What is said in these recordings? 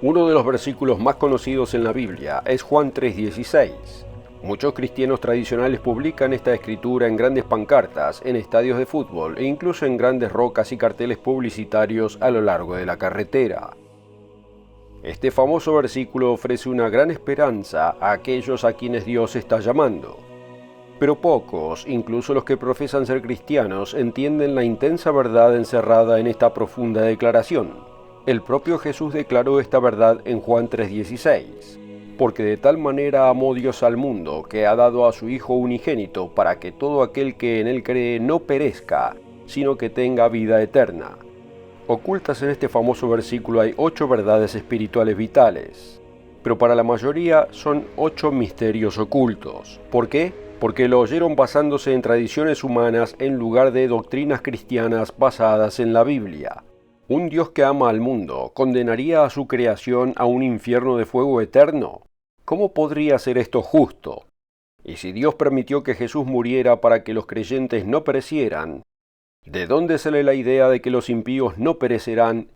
Uno de los versículos más conocidos en la Biblia es Juan 3:16. Muchos cristianos tradicionales publican esta escritura en grandes pancartas, en estadios de fútbol e incluso en grandes rocas y carteles publicitarios a lo largo de la carretera. Este famoso versículo ofrece una gran esperanza a aquellos a quienes Dios está llamando. Pero pocos, incluso los que profesan ser cristianos, entienden la intensa verdad encerrada en esta profunda declaración. El propio Jesús declaró esta verdad en Juan 3:16. Porque de tal manera amó Dios al mundo, que ha dado a su Hijo unigénito, para que todo aquel que en él cree no perezca, sino que tenga vida eterna. Ocultas en este famoso versículo hay 8 verdades espirituales vitales, pero para la mayoría son 8 misterios ocultos. ¿Por qué? Porque lo oyeron basándose en tradiciones humanas en lugar de doctrinas cristianas basadas en la Biblia. ¿Un Dios que ama al mundo condenaría a su creación a un infierno de fuego eterno? ¿Cómo podría ser esto justo? Y si Dios permitió que Jesús muriera para que los creyentes no perecieran, ¿de dónde sale la idea de que los impíos no perecerán,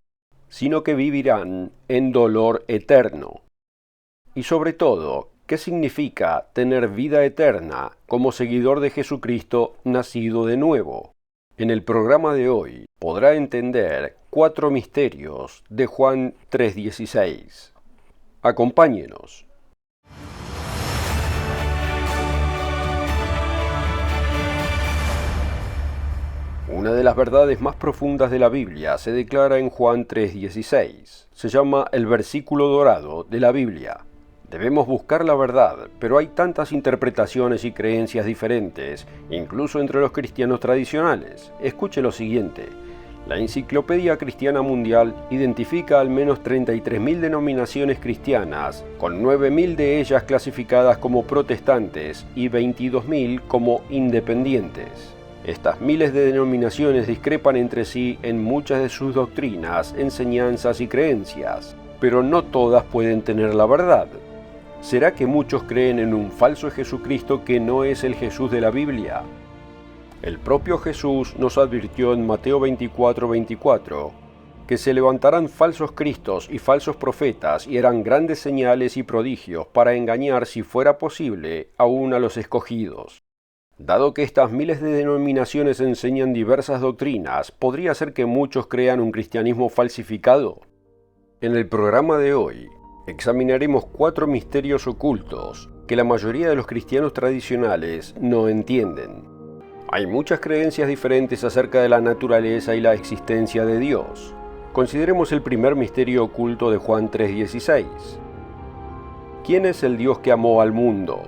sino que vivirán en dolor eterno? Y sobre todo, ¿qué significa tener vida eterna como seguidor de Jesucristo nacido de nuevo? En el programa de hoy podrá entender 4 misterios de Juan 3:16. Acompáñenos. Una de las verdades más profundas de la Biblia se declara en Juan 3:16. Se llama el versículo dorado de la Biblia. Debemos buscar la verdad, pero hay tantas interpretaciones y creencias diferentes, incluso entre los cristianos tradicionales. Escuche lo siguiente. La Enciclopedia Cristiana Mundial identifica al menos 33.000 denominaciones cristianas, con 9.000 de ellas clasificadas como protestantes y 22.000 como independientes. Estas miles de denominaciones discrepan entre sí en muchas de sus doctrinas, enseñanzas y creencias, pero no todas pueden tener la verdad. ¿Será que muchos creen en un falso Jesucristo que no es el Jesús de la Biblia? El propio Jesús nos advirtió en Mateo 24:24 que se levantarán falsos cristos y falsos profetas y harán grandes señales y prodigios para engañar, si fuera posible, aún a los escogidos. Dado que estas miles de denominaciones enseñan diversas doctrinas, ¿podría ser que muchos crean un cristianismo falsificado? En el programa de hoy, examinaremos 4 misterios ocultos que la mayoría de los cristianos tradicionales no entienden. Hay muchas creencias diferentes acerca de la naturaleza y la existencia de Dios. Consideremos el primer misterio oculto de Juan 3:16. ¿Quién es el Dios que amó al mundo?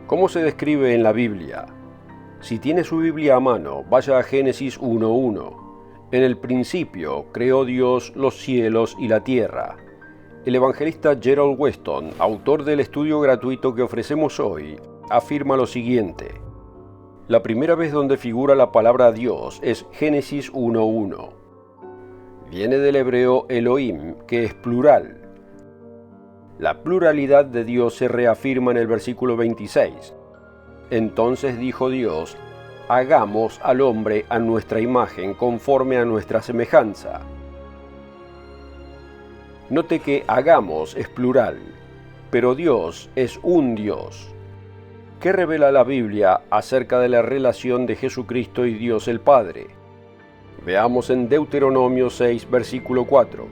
¿Cómo se describe en la Biblia? Si tiene su Biblia a mano, vaya a Génesis 1:1. En el principio creó Dios los cielos y la tierra. El evangelista Gerald Weston, autor del estudio gratuito que ofrecemos hoy, afirma lo siguiente. La primera vez donde figura la palabra Dios es Génesis 1:1. Viene del hebreo Elohim, que es plural. La pluralidad de Dios se reafirma en el versículo 26. Entonces dijo Dios, hagamos al hombre a nuestra imagen, conforme a nuestra semejanza. Note que hagamos es plural, pero Dios es un Dios. ¿Qué revela la Biblia acerca de la relación de Jesucristo y Dios el Padre? Veamos en Deuteronomio 6, versículo 4.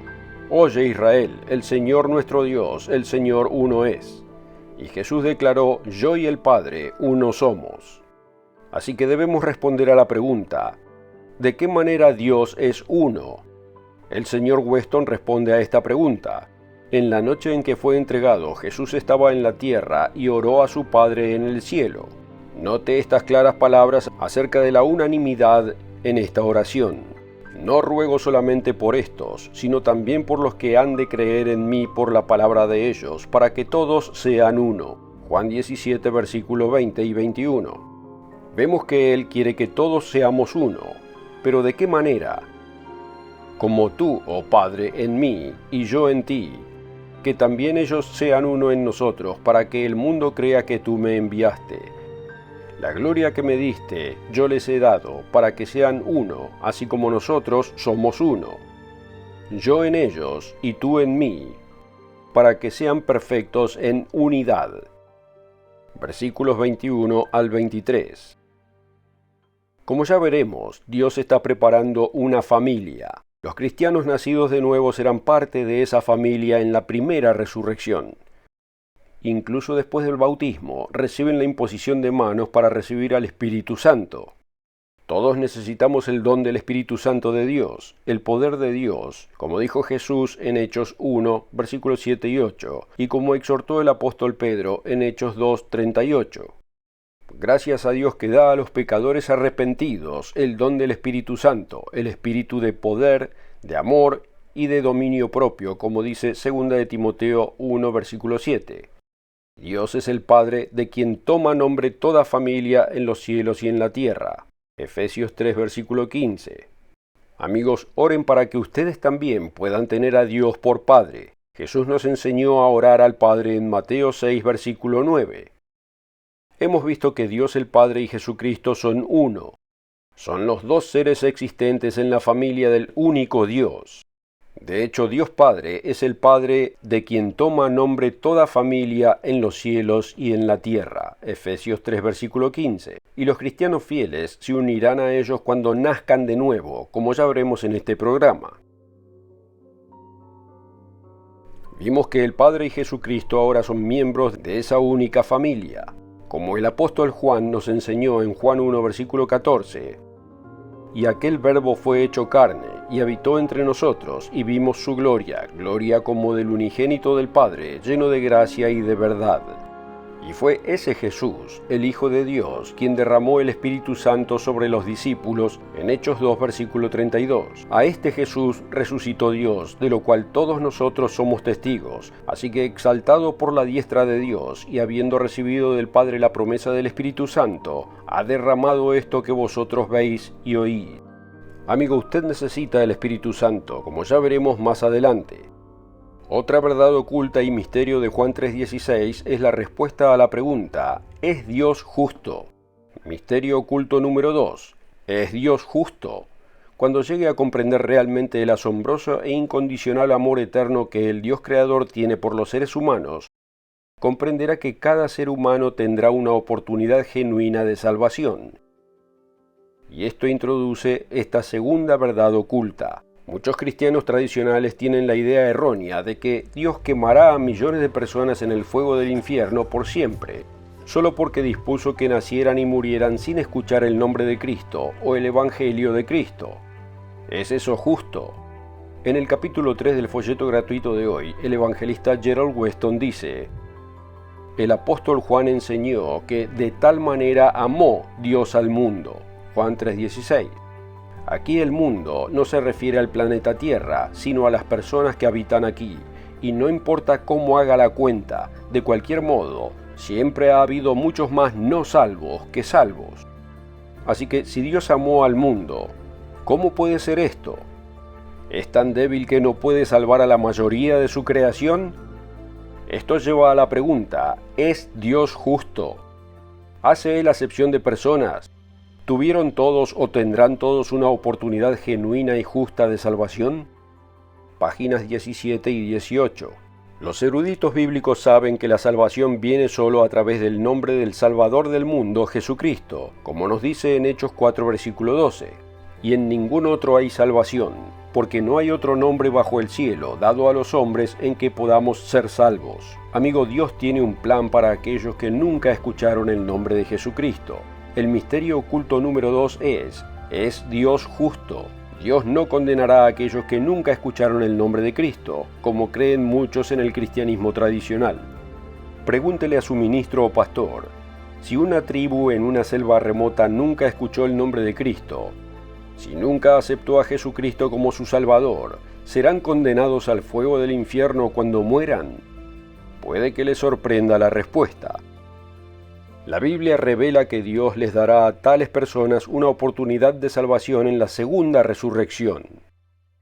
Oye Israel, el Señor nuestro Dios, el Señor uno es. Y Jesús declaró, yo y el Padre uno somos. Así que debemos responder a la pregunta, ¿de qué manera Dios es uno? El señor Weston responde a esta pregunta. En la noche en que fue entregado, Jesús estaba en la tierra y oró a su Padre en el cielo. Note estas claras palabras acerca de la unanimidad en esta oración. No ruego solamente por estos, sino también por los que han de creer en mí por la palabra de ellos, para que todos sean uno. Juan 17, versículo 20 y 21. Vemos que Él quiere que todos seamos uno, pero ¿de qué manera? Como tú, oh Padre, en mí y yo en ti, que también ellos sean uno en nosotros, para que el mundo crea que tú me enviaste. La gloria que me diste, yo les he dado, para que sean uno, así como nosotros somos uno. yo en ellos y tú en mí, para que sean perfectos en unidad. Versículos 21 al 23. Como ya veremos, Dios está preparando una familia. Los cristianos nacidos de nuevo serán parte de esa familia en la primera resurrección. Incluso después del bautismo, reciben la imposición de manos para recibir al Espíritu Santo. Todos necesitamos el don del Espíritu Santo de Dios, el poder de Dios, como dijo Jesús en Hechos 1, versículos 7 y 8, y como exhortó el apóstol Pedro en Hechos 2, 38. Gracias a Dios que da a los pecadores arrepentidos el don del Espíritu Santo, el espíritu de poder, de amor y de dominio propio, como dice 2 de Timoteo 1, versículo 7. Dios es el Padre de quien toma nombre toda familia en los cielos y en la tierra. Efesios 3, versículo 15. Amigos, oren para que ustedes también puedan tener a Dios por Padre. Jesús nos enseñó a orar al Padre en Mateo 6, versículo 9. Hemos visto que Dios el Padre y Jesucristo son uno. Son los dos seres existentes en la familia del único Dios. De hecho, Dios Padre es el Padre de quien toma nombre toda familia en los cielos y en la tierra. Efesios 3, versículo 15. Y los cristianos fieles se unirán a ellos cuando nazcan de nuevo, como ya veremos en este programa. Vimos que el Padre y Jesucristo ahora son miembros de esa única familia. Como el apóstol Juan nos enseñó en Juan 1, versículo 14. Y aquel Verbo fue hecho carne, y habitó entre nosotros, y vimos su gloria, gloria como del unigénito del Padre, lleno de gracia y de verdad. Y fue ese Jesús, el Hijo de Dios, quien derramó el Espíritu Santo sobre los discípulos en Hechos 2, versículo 32. A este Jesús resucitó Dios, de lo cual todos nosotros somos testigos. Así que exaltado por la diestra de Dios, y habiendo recibido del Padre la promesa del Espíritu Santo, ha derramado esto que vosotros veis y oís. Amigo, usted necesita el Espíritu Santo, como ya veremos más adelante. Otra verdad oculta y misterio de Juan 3:16 es la respuesta a la pregunta, ¿es Dios justo? Misterio oculto número 2, ¿es Dios justo? Cuando llegue a comprender realmente el asombroso e incondicional amor eterno que el Dios Creador tiene por los seres humanos, comprenderá que cada ser humano tendrá una oportunidad genuina de salvación. Y esto introduce esta segunda verdad oculta. Muchos cristianos tradicionales tienen la idea errónea de que Dios quemará a millones de personas en el fuego del infierno por siempre, solo porque dispuso que nacieran y murieran sin escuchar el nombre de Cristo o el Evangelio de Cristo. ¿Es eso justo? En el capítulo 3 del folleto gratuito de hoy, el evangelista Gerald Weston dice: el apóstol Juan enseñó que de tal manera amó Dios al mundo. Juan 3:16. Aquí el mundo no se refiere al planeta Tierra, sino a las personas que habitan aquí. Y no importa cómo haga la cuenta, de cualquier modo, siempre ha habido muchos más no salvos que salvos. Así que si Dios amó al mundo, ¿cómo puede ser esto? ¿Es tan débil que no puede salvar a la mayoría de su creación? Esto lleva a la pregunta, ¿es Dios justo? ¿Hace Él acepción de personas? ¿Tuvieron todos o tendrán todos una oportunidad genuina y justa de salvación? Páginas 17 y 18. Los eruditos bíblicos saben que la salvación viene solo a través del nombre del Salvador del mundo, Jesucristo, como nos dice en Hechos 4, versículo 12. Y en ningún otro hay salvación, porque no hay otro nombre bajo el cielo dado a los hombres en que podamos ser salvos. Amigo, Dios tiene un plan para aquellos que nunca escucharon el nombre de Jesucristo. El misterio oculto número 2 ¿es Dios justo? Dios no condenará a aquellos que nunca escucharon el nombre de Cristo, como creen muchos en el cristianismo tradicional. Pregúntele a su ministro o pastor, si una tribu en una selva remota nunca escuchó el nombre de Cristo, si nunca aceptó a Jesucristo como su Salvador, ¿serán condenados al fuego del infierno cuando mueran? Puede que les sorprenda la respuesta. La Biblia revela que Dios les dará a tales personas una oportunidad de salvación en la segunda resurrección.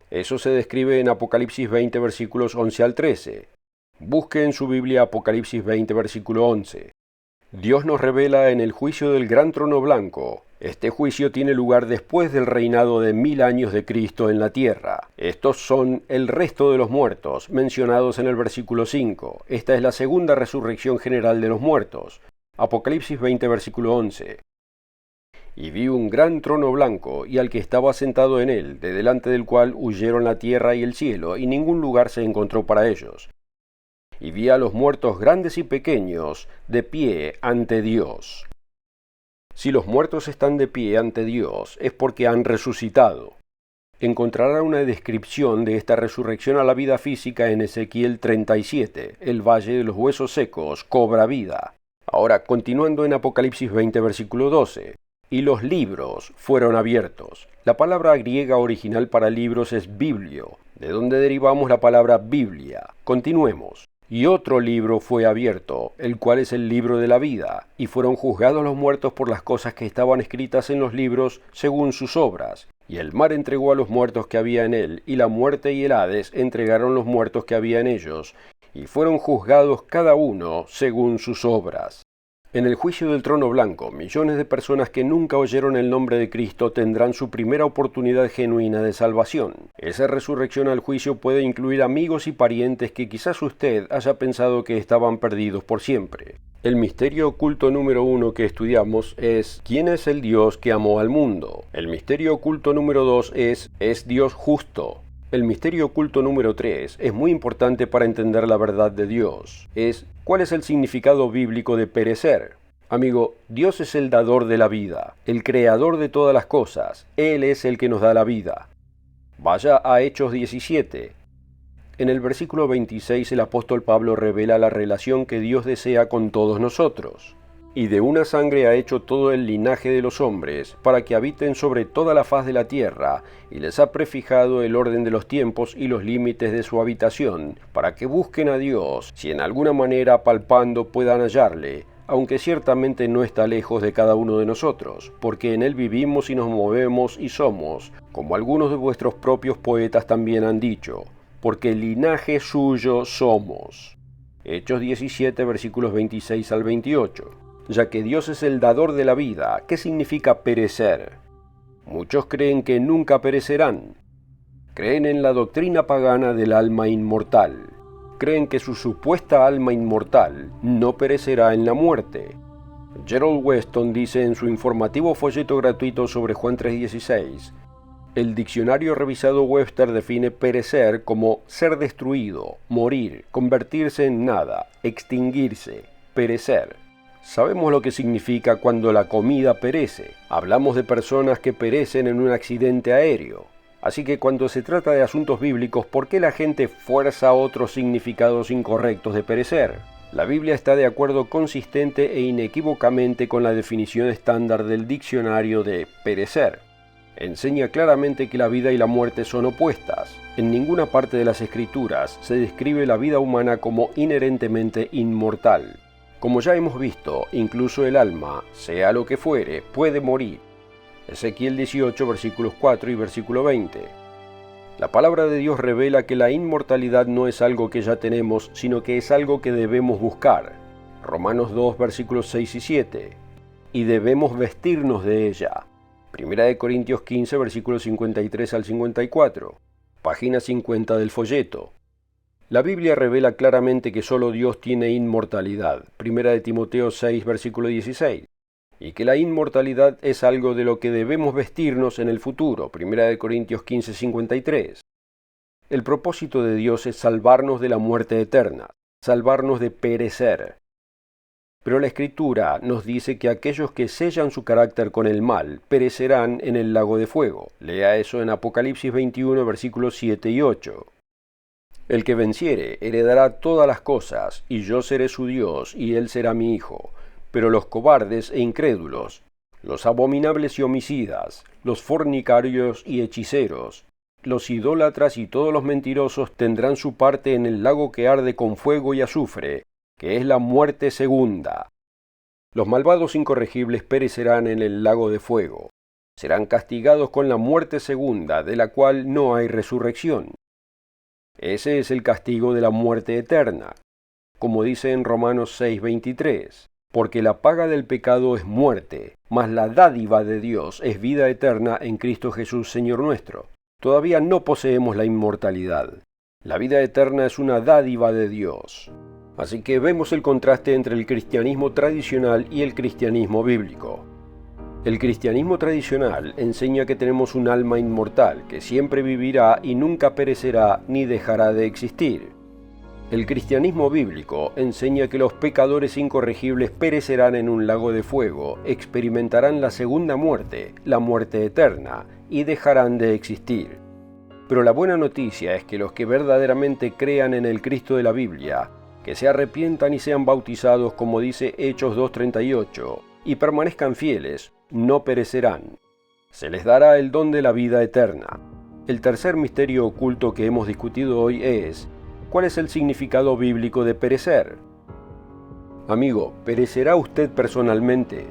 Eso se describe en Apocalipsis 20, versículos 11 al 13. Busque en su Biblia Apocalipsis 20, versículo 11. Dios nos revela en el juicio del gran trono blanco Este juicio tiene lugar después del reinado de 1000 años de Cristo en la tierra. Estos son el resto de los muertos, mencionados en el versículo 5. Esta es la segunda resurrección general de los muertos. Apocalipsis 20, versículo 11. Y vi un gran trono blanco, y al que estaba sentado en él, de delante del cual huyeron la tierra y el cielo, y ningún lugar se encontró para ellos. Y vi a los muertos grandes y pequeños, de pie ante Dios. Si los muertos están de pie ante Dios, es porque han resucitado. Encontrará una descripción de esta resurrección a la vida física en Ezequiel 37. El valle de los huesos secos cobra vida. Ahora, continuando en Apocalipsis 20, versículo 12. Y los libros fueron abiertos. La palabra griega original para libros es biblio, de donde derivamos la palabra Biblia. Continuemos. Y otro libro fue abierto, el cual es el libro de la vida, y fueron juzgados los muertos por las cosas que estaban escritas en los libros según sus obras. Y el mar entregó a los muertos que había en él, y la muerte y el Hades entregaron los muertos que había en ellos, y fueron juzgados cada uno según sus obras. En el juicio del trono blanco, millones de personas que nunca oyeron el nombre de Cristo tendrán su primera oportunidad genuina de salvación. Esa resurrección al juicio puede incluir amigos y parientes que quizás usted haya pensado que estaban perdidos por siempre. El misterio oculto número 1 que estudiamos es ¿quién es el Dios que amó al mundo? El misterio oculto número 2 ¿es Dios justo? El misterio oculto número 3 es muy importante para entender la verdad de Dios. ¿Cuál es el significado bíblico de perecer? Amigo, Dios es el dador de la vida, el creador de todas las cosas. Él es el que nos da la vida. Vaya a Hechos 17. En el versículo 26 el apóstol Pablo revela la relación que Dios desea con todos nosotros. Y de una sangre ha hecho todo el linaje de los hombres, para que habiten sobre toda la faz de la tierra, y les ha prefijado el orden de los tiempos y los límites de su habitación, para que busquen a Dios, si en alguna manera palpando puedan hallarle, aunque ciertamente no está lejos de cada uno de nosotros, porque en él vivimos y nos movemos y somos, como algunos de vuestros propios poetas también han dicho, porque linaje suyo somos. Hechos 17, versículos 26 al 28. Ya que Dios es el dador de la vida, ¿qué significa perecer? Muchos creen que nunca perecerán. Creen en la doctrina pagana del alma inmortal. Creen que su supuesta alma inmortal no perecerá en la muerte. Gerald Weston dice en su informativo folleto gratuito sobre Juan 3:16, el diccionario revisado Webster define perecer como ser destruido, morir, convertirse en nada, extinguirse, perecer. Sabemos lo que significa cuando la comida perece. Hablamos de personas que perecen en un accidente aéreo. Así que cuando se trata de asuntos bíblicos, ¿por qué la gente fuerza otros significados incorrectos de perecer? La Biblia está de acuerdo consistente e inequívocamente con la definición estándar del diccionario de perecer. Enseña claramente que la vida y la muerte son opuestas. En ninguna parte de las Escrituras se describe la vida humana como inherentemente inmortal. Como ya hemos visto, incluso el alma, sea lo que fuere, puede morir. Ezequiel 18, versículos 4 y versículo 20. La palabra de Dios revela que la inmortalidad no es algo que ya tenemos, sino que es algo que debemos buscar. Romanos 2, versículos 6 y 7. Y debemos vestirnos de ella. Primera de Corintios 15, versículos 53 al 54. Página 50 del folleto. La Biblia revela claramente que solo Dios tiene inmortalidad, Primera de Timoteo 6, versículo 16, y que la inmortalidad es algo de lo que debemos vestirnos en el futuro, Primera de Corintios 15, 53. El propósito de Dios es salvarnos de la muerte eterna, salvarnos de perecer. Pero la Escritura nos dice que aquellos que sellan su carácter con el mal perecerán en el lago de fuego. Lea eso en Apocalipsis 21, versículos 7 y 8. El que venciere heredará todas las cosas, y yo seré su Dios, y él será mi hijo. Pero los cobardes e incrédulos, los abominables y homicidas, los fornicarios y hechiceros, los idólatras y todos los mentirosos tendrán su parte en el lago que arde con fuego y azufre, que es la muerte segunda. Los malvados incorregibles perecerán en el lago de fuego. Serán castigados con la muerte segunda, de la cual no hay resurrección. Ese es el castigo de la muerte eterna, como dice en Romanos 6:23. porque la paga del pecado es muerte, mas la dádiva de Dios es vida eterna en Cristo Jesús, Señor nuestro. Todavía no poseemos la inmortalidad. La vida eterna es una dádiva de Dios. Así que vemos el contraste entre el cristianismo tradicional y el cristianismo bíblico. El cristianismo tradicional enseña que tenemos un alma inmortal que siempre vivirá y nunca perecerá ni dejará de existir. El cristianismo bíblico enseña que los pecadores incorregibles perecerán en un lago de fuego, experimentarán la segunda muerte, la muerte eterna, y dejarán de existir. Pero la buena noticia es que los que verdaderamente crean en el Cristo de la Biblia, que se arrepientan y sean bautizados como dice Hechos 2:38, y permanezcan fieles, no perecerán. Se les dará el don de la vida eterna. El tercer misterio oculto que hemos discutido hoy es: ¿cuál es el significado bíblico de perecer? Amigo, ¿perecerá usted personalmente?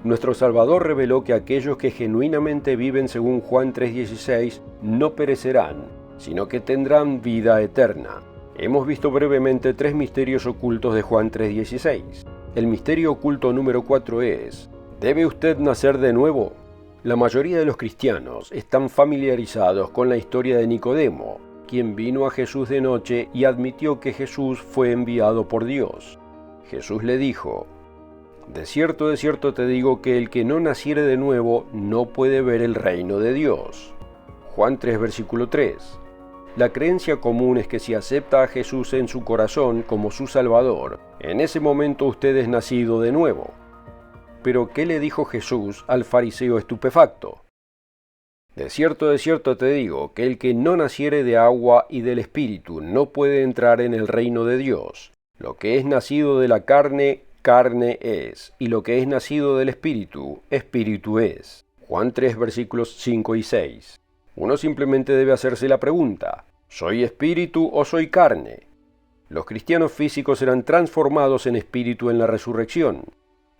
Nuestro Salvador reveló que aquellos que genuinamente viven según Juan 3:16 no perecerán, sino que tendrán vida eterna. Hemos visto brevemente 3 misterios ocultos de Juan 3:16. El misterio oculto número 4 es: ¿debe usted nacer de nuevo? La mayoría de los cristianos están familiarizados con la historia de Nicodemo, quien vino a Jesús de noche y admitió que Jesús fue enviado por Dios. Jesús le dijo: de cierto te digo que el que no naciere de nuevo no puede ver el reino de Dios. Juan 3, versículo 3. La creencia común es que si acepta a Jesús en su corazón como su Salvador, en ese momento usted es nacido de nuevo. Pero ¿qué le dijo Jesús al fariseo estupefacto? De cierto te digo que el que no naciere de agua y del Espíritu no puede entrar en el reino de Dios. Lo que es nacido de la carne, carne es, y lo que es nacido del Espíritu, Espíritu es. Juan 3, versículos 5 y 6. Uno simplemente debe hacerse la pregunta: ¿soy espíritu o soy carne? Los cristianos físicos serán transformados en espíritu en la resurrección.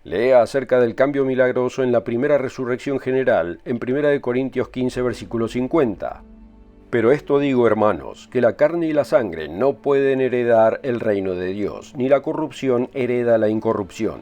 Lea acerca del cambio milagroso en la primera resurrección general en 1 Corintios 15, versículo 50. Pero esto digo, hermanos, que la carne y la sangre no pueden heredar el reino de Dios, ni la corrupción hereda la incorrupción.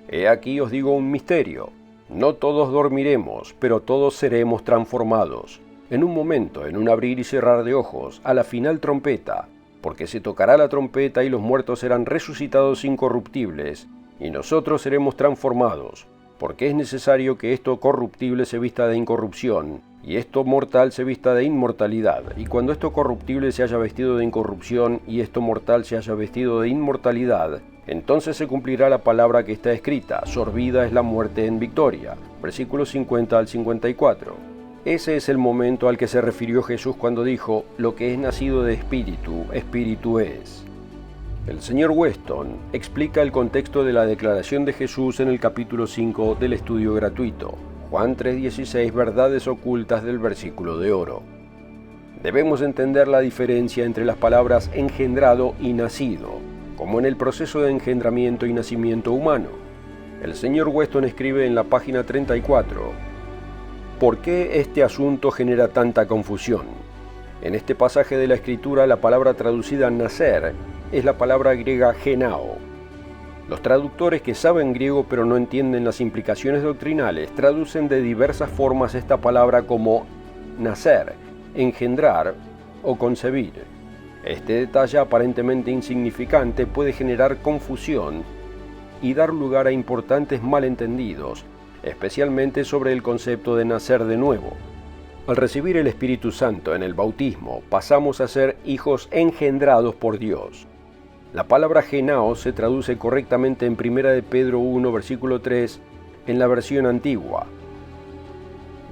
He aquí os digo un misterio: no todos dormiremos, pero todos seremos transformados. En un momento, en un abrir y cerrar de ojos, a la final trompeta, porque se tocará la trompeta y los muertos serán resucitados incorruptibles, y nosotros seremos transformados, porque es necesario que esto corruptible se vista de incorrupción, y esto mortal se vista de inmortalidad, y cuando esto corruptible se haya vestido de incorrupción, y esto mortal se haya vestido de inmortalidad, entonces se cumplirá la palabra que está escrita: sorbida es la muerte en victoria. Versículos 50 al 54. Ese es el momento al que se refirió Jesús cuando dijo: lo que es nacido de espíritu, espíritu es. El señor Weston explica el contexto de la declaración de Jesús en el capítulo 5 del estudio gratuito, Juan 3:16, verdades ocultas del versículo de oro. Debemos entender la diferencia entre las palabras engendrado y nacido, como en el proceso de engendramiento y nacimiento humano. El señor Weston escribe en la página 34: ¿por qué este asunto genera tanta confusión? En este pasaje de la Escritura, la palabra traducida nacer es la palabra griega genao. Los traductores que saben griego pero no entienden las implicaciones doctrinales traducen de diversas formas esta palabra como nacer, engendrar o concebir. Este detalle aparentemente insignificante puede generar confusión y dar lugar a importantes malentendidos, especialmente sobre el concepto de nacer de nuevo. Al recibir el Espíritu Santo en el bautismo, pasamos a ser hijos engendrados por Dios. La palabra genao se traduce correctamente en 1 de Pedro 1, versículo 3, en la versión antigua.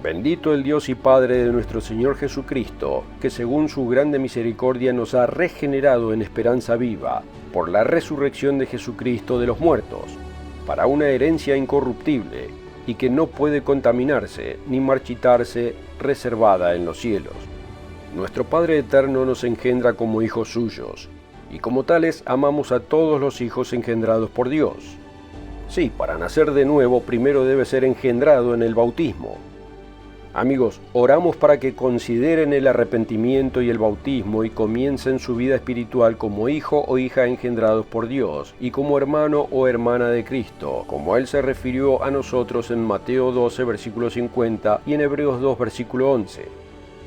Bendito el Dios y Padre de nuestro Señor Jesucristo, que según su grande misericordia nos ha regenerado en esperanza viva, por la resurrección de Jesucristo de los muertos, para una herencia incorruptible, y que no puede contaminarse ni marchitarse, reservada en los cielos. Nuestro Padre Eterno nos engendra como hijos suyos, y como tales amamos a todos los hijos engendrados por Dios. Sí, para nacer de nuevo primero debe ser engendrado en el bautismo. Amigos, oramos para que consideren el arrepentimiento y el bautismo y comiencen su vida espiritual como hijo o hija engendrados por Dios y como hermano o hermana de Cristo, como Él se refirió a nosotros en Mateo 12, versículo 50 y en Hebreos 2, versículo 11.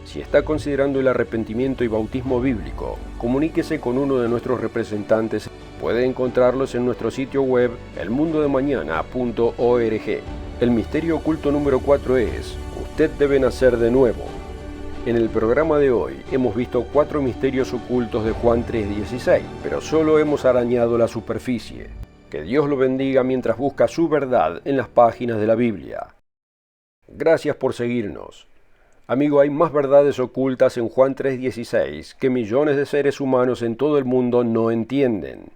Si está considerando el arrepentimiento y bautismo bíblico, comuníquese con uno de nuestros representantes. Puede encontrarlos en nuestro sitio web elmundodemañana.org. El misterio oculto número 4 es: usted debe nacer de nuevo. En el programa de hoy hemos visto 4 misterios ocultos de Juan 3:16, pero solo hemos arañado la superficie. Que Dios lo bendiga mientras busca su verdad en las páginas de la Biblia. Gracias por seguirnos. Amigo, hay más verdades ocultas en Juan 3:16 que millones de seres humanos en todo el mundo no entienden.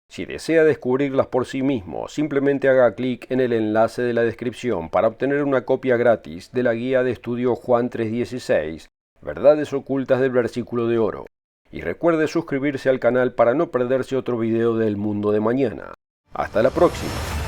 Si desea descubrirlas por sí mismo, simplemente haga clic en el enlace de la descripción para obtener una copia gratis de la guía de estudio Juan 3:16, Verdades ocultas del versículo de oro. Y recuerde suscribirse al canal para no perderse otro video del mundo de mañana. Hasta la próxima.